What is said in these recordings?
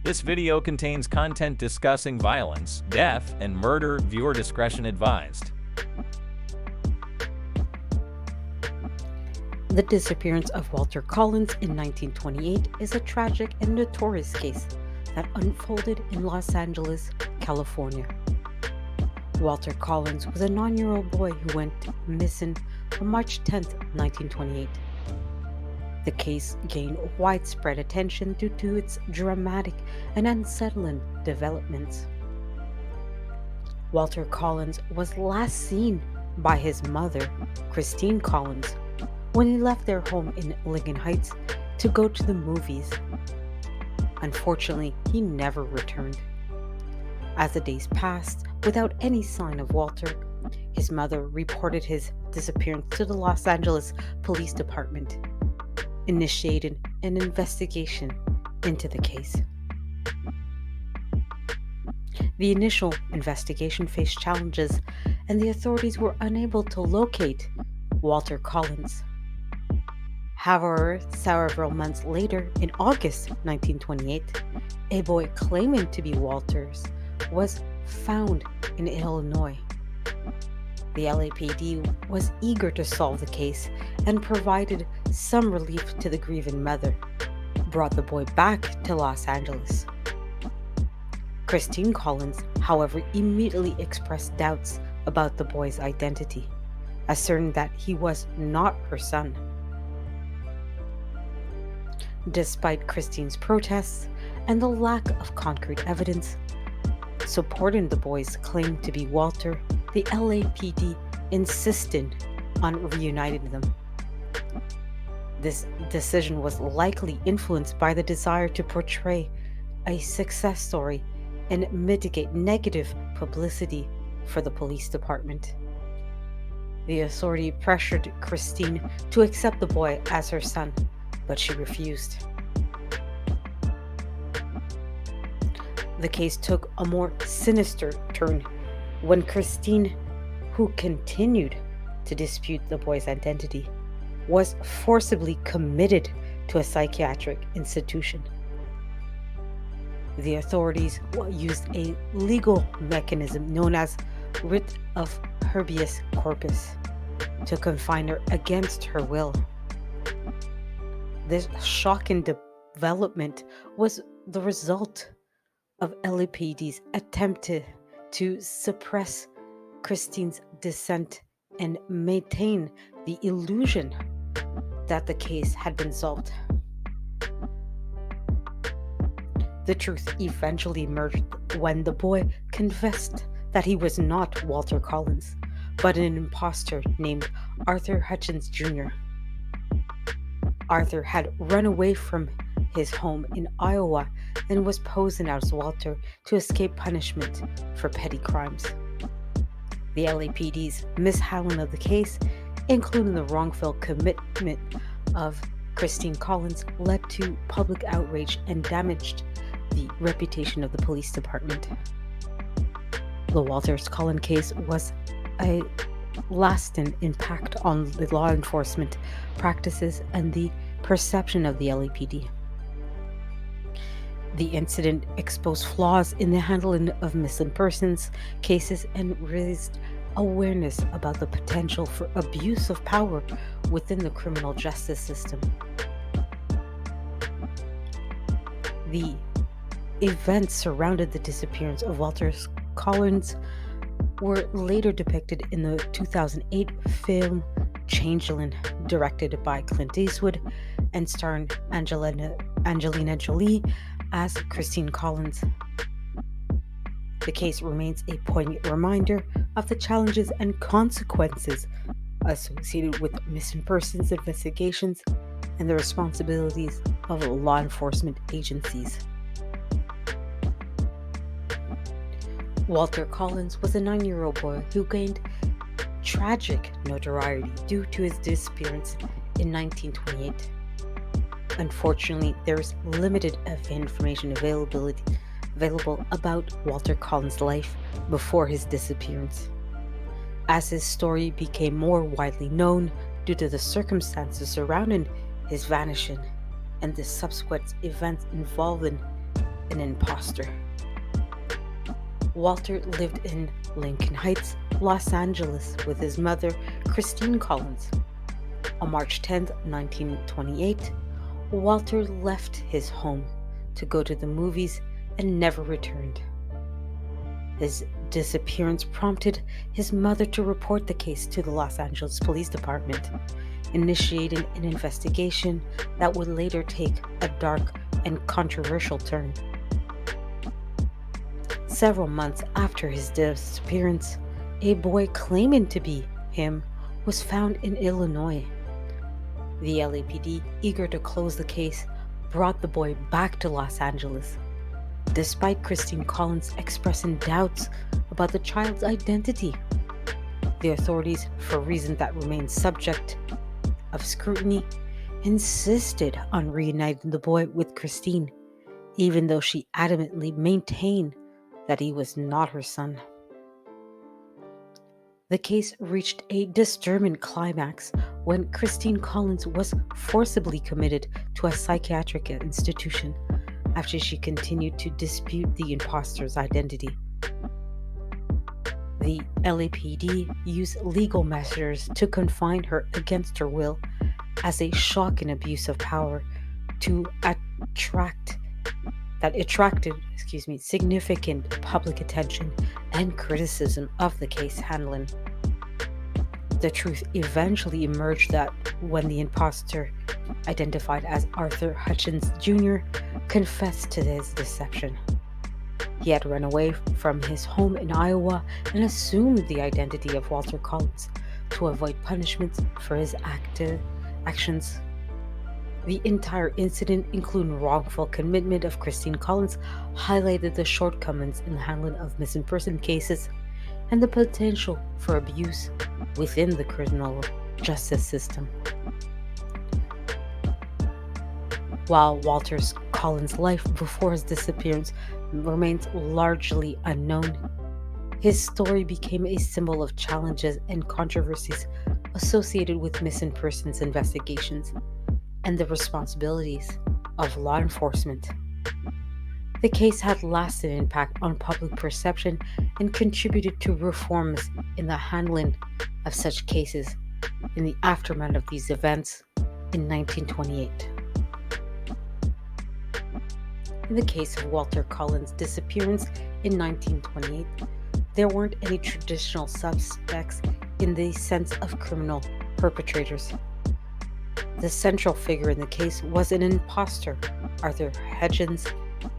This video contains content discussing violence, death, and murder. Viewer discretion advised. The disappearance of Walter Collins in 1928 is a tragic and notorious case that unfolded in Los Angeles, California. Walter Collins was a 9-year-old boy who went missing on March 10, 1928. The case gained widespread attention due to its dramatic and unsettling developments. Walter Collins was last seen by his mother, Christine Collins, when he left their home in Lincoln Heights to go to the movies. Unfortunately, he never returned. As the days passed without any sign of Walter, his mother reported his disappearance to the Los Angeles Police Department, initiated an investigation into the case. The initial investigation faced challenges, and the authorities were unable to locate Walter Collins. However, several months later, in August 1928, a boy claiming to be Walter's was found in Illinois. The LAPD was eager to solve the case and provided some relief to the grieving mother, brought the boy back to Los Angeles. Christine Collins, however, immediately expressed doubts about the boy's identity, asserting that he was not her son. Despite Christine's protests and the lack of concrete evidence supporting the boy's claim to be Walter, the LAPD insisted on reuniting them. This decision was likely influenced by the desire to portray a success story and mitigate negative publicity for the police department. The authority pressured Christine to accept the boy as her son, but she refused. The case took a more sinister turn when Christine, who continued to dispute the boy's identity, was forcibly committed to a psychiatric institution. The authorities used a legal mechanism known as writ of habeas corpus to confine her against her will. This shocking development was the result of LAPD's attempt to suppress Christine's dissent and maintain the illusion that the case had been solved. The truth eventually emerged when the boy confessed that he was not Walter Collins, but an imposter named Arthur Hutchins Jr. Arthur had run away from his home in Iowa and was posing as Walter to escape punishment for petty crimes. The LAPD's mishandling of the case, including the wrongful commitment of Christine Collins, led to public outrage and damaged the reputation of the police department. The Walter Collins case was a lasting impact on the law enforcement practices and the perception of the LAPD. The incident exposed flaws in the handling of missing persons cases and raised awareness about the potential for abuse of power within the criminal justice system. The events surrounding the disappearance of Walter Collins were later depicted in the 2008 film Changeling, directed by Clint Eastwood and starring Angelina Jolie as Christine Collins. The case remains a poignant reminder of the challenges and consequences associated with missing persons investigations and the responsibilities of law enforcement agencies. Walter Collins was a 9-year-old boy who gained tragic notoriety due to his disappearance in 1928. Unfortunately, there is limited information available about Walter Collins' life before his disappearance. As his story became more widely known due to the circumstances surrounding his vanishing and the subsequent events involving an imposter. Walter lived in Lincoln Heights, Los Angeles, with his mother, Christine Collins. On March 10, 1928, Walter left his home to go to the movies and never returned. His disappearance prompted his mother to report the case to the Los Angeles Police Department, initiating an investigation that would later take a dark and controversial turn. Several months after his disappearance, a boy claiming to be him was found in Illinois. The LAPD, eager to close the case, brought the boy back to Los Angeles. Despite Christine Collins expressing doubts about the child's identity, the authorities, for reasons that remain subject of scrutiny, insisted on reuniting the boy with Christine, even though she adamantly maintained that he was not her son. The case reached a disturbing climax when Christine Collins was forcibly committed to a psychiatric institution after she continued to dispute the imposter's identity. The LAPD used legal measures to confine her against her will as a shocking abuse of power to attracted significant public attention and criticism of the case handling. The truth eventually emerged that when the imposter, identified as Arthur Hutchins Jr., confessed to his deception. He had run away from his home in Iowa and assumed the identity of Walter Collins to avoid punishment for his actions. The entire incident, including wrongful commitment of Christine Collins, highlighted the shortcomings in the handling of missing person cases and the potential for abuse within the criminal justice system. While Walter Collins' life before his disappearance remains largely unknown, his story became a symbol of challenges and controversies associated with missing persons investigations and the responsibilities of law enforcement. The case had lasting impact on public perception and contributed to reforms in the handling of such cases in the aftermath of these events in 1928. In the case of Walter Collins' disappearance in 1928, there weren't any traditional suspects in the sense of criminal perpetrators. The central figure in the case was an imposter, Arthur Hutchins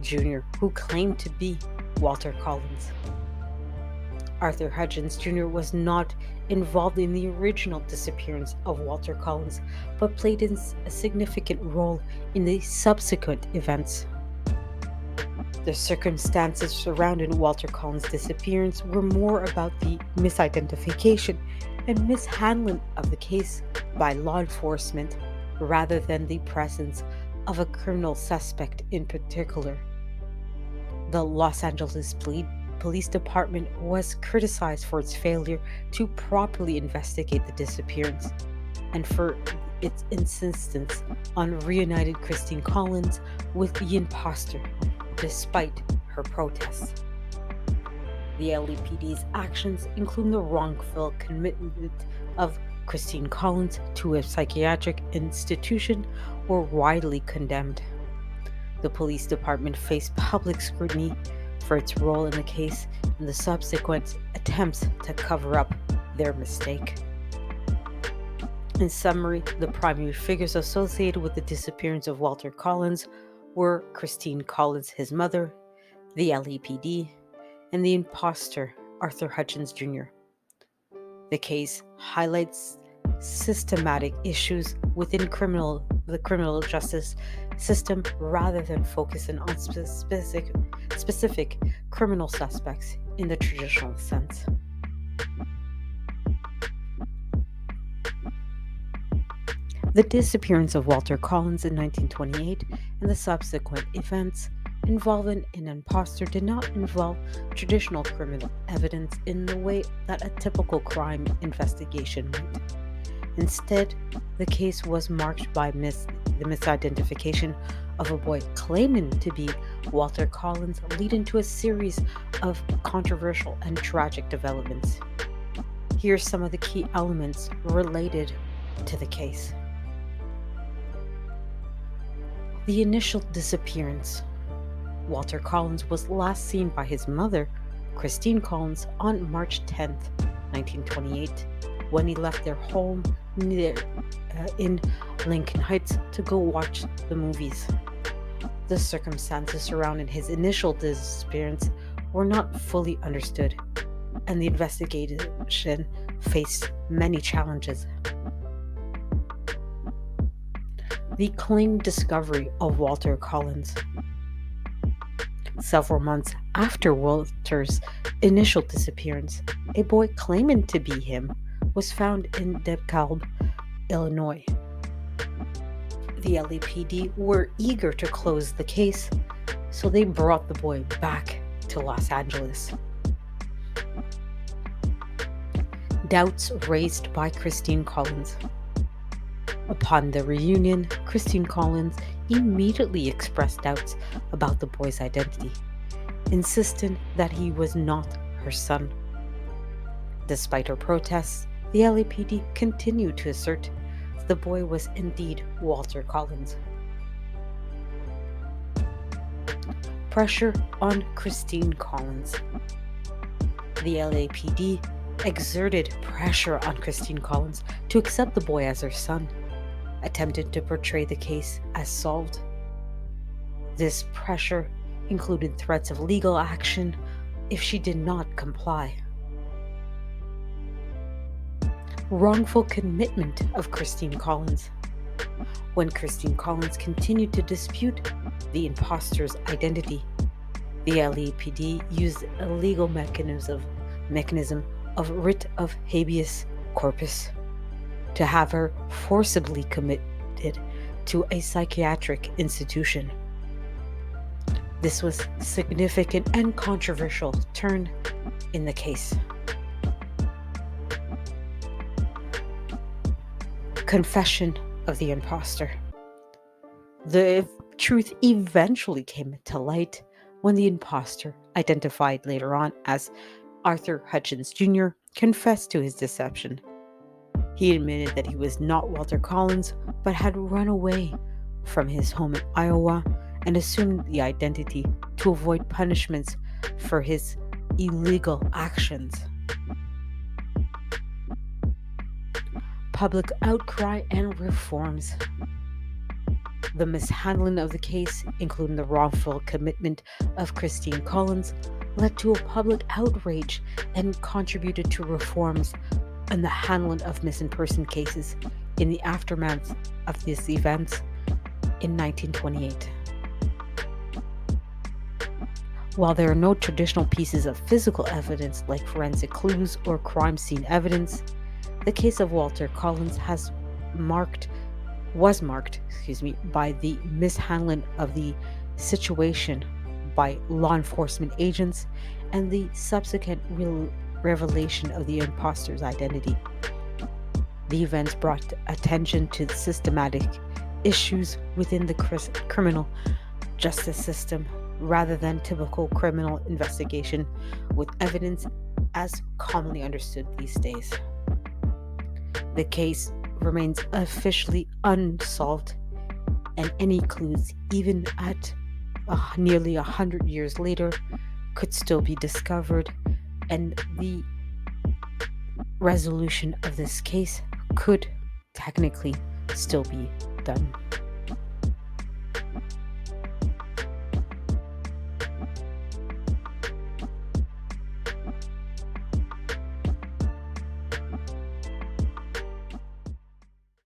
Jr., who claimed to be Walter Collins. Arthur Hutchins Jr. was not involved in the original disappearance of Walter Collins, but played a significant role in the subsequent events. The circumstances surrounding Walter Collins' disappearance were more about the misidentification and mishandling of the case by law enforcement rather than the presence of a criminal suspect in particular. The Los Angeles Police Department was criticized for its failure to properly investigate the disappearance and for its insistence on reuniting Christine Collins with the imposter despite her protests. The LAPD's actions, including the wrongful commitment of Christine Collins to a psychiatric institution, were widely condemned. The police department faced public scrutiny for its role in the case and the subsequent attempts to cover up their mistake. In summary, the primary figures associated with the disappearance of Walter Collins were Christine Collins, his mother, the LAPD, and the imposter, Arthur Hutchins Jr. The case highlights systematic issues within the criminal justice system rather than focusing on specific criminal suspects in the traditional sense. The disappearance of Walter Collins in 1928 and the subsequent events involving an imposter did not involve traditional criminal evidence in the way that a typical crime investigation might. Instead, the case was marked by the misidentification of a boy claiming to be Walter Collins, leading to a series of controversial and tragic developments. Here are some of the key elements related to the case. The initial disappearance. Walter Collins was last seen by his mother, Christine Collins, on March 10th, 1928, when he left their home in Lincoln Heights to go watch the movies. The circumstances surrounding his initial disappearance were not fully understood, and the investigation faced many challenges. The claimed discovery of Walter Collins. Several months after Walter's initial disappearance, a boy claiming to be him was found in DeKalb, Illinois. The LAPD were eager to close the case, so they brought the boy back to Los Angeles. Doubts raised by Christine Collins. Upon the reunion, Christine Collins immediately expressed doubts about the boy's identity, insisting that he was not her son. Despite her protests, the LAPD continued to assert the boy was indeed Walter Collins. Pressure on Christine Collins. The LAPD exerted pressure on Christine Collins to accept the boy as her son, attempted to portray the case as solved. This pressure included threats of legal action if she did not comply. Wrongful commitment of Christine Collins. When Christine Collins continued to dispute the imposter's identity, the LAPD used a legal mechanism of writ of habeas corpus to have her forcibly committed to a psychiatric institution. This was a significant and controversial turn in the case. Confession of the imposter. The truth eventually came to light when the imposter, identified later on as Arthur Hutchins Jr., confessed to his deception. He admitted that he was not Walter Collins, but had run away from his home in Iowa and assumed the identity to avoid punishments for his illegal actions. Public outcry and reforms. The mishandling of the case, including the wrongful commitment of Christine Collins, led to a public outrage and contributed to reforms in the handling of missing person cases in the aftermath of these events in 1928. While there are no traditional pieces of physical evidence like forensic clues or crime scene evidence, the case of Walter Collins was marked by the mishandling of the situation by law enforcement agents and the subsequent revelation of the imposter's identity. The events brought attention to the systematic issues within the criminal justice system rather than typical criminal investigation with evidence as commonly understood these days. The case remains officially unsolved, and any clues, even at nearly 100 years later, could still be discovered, and the resolution of this case could technically still be done.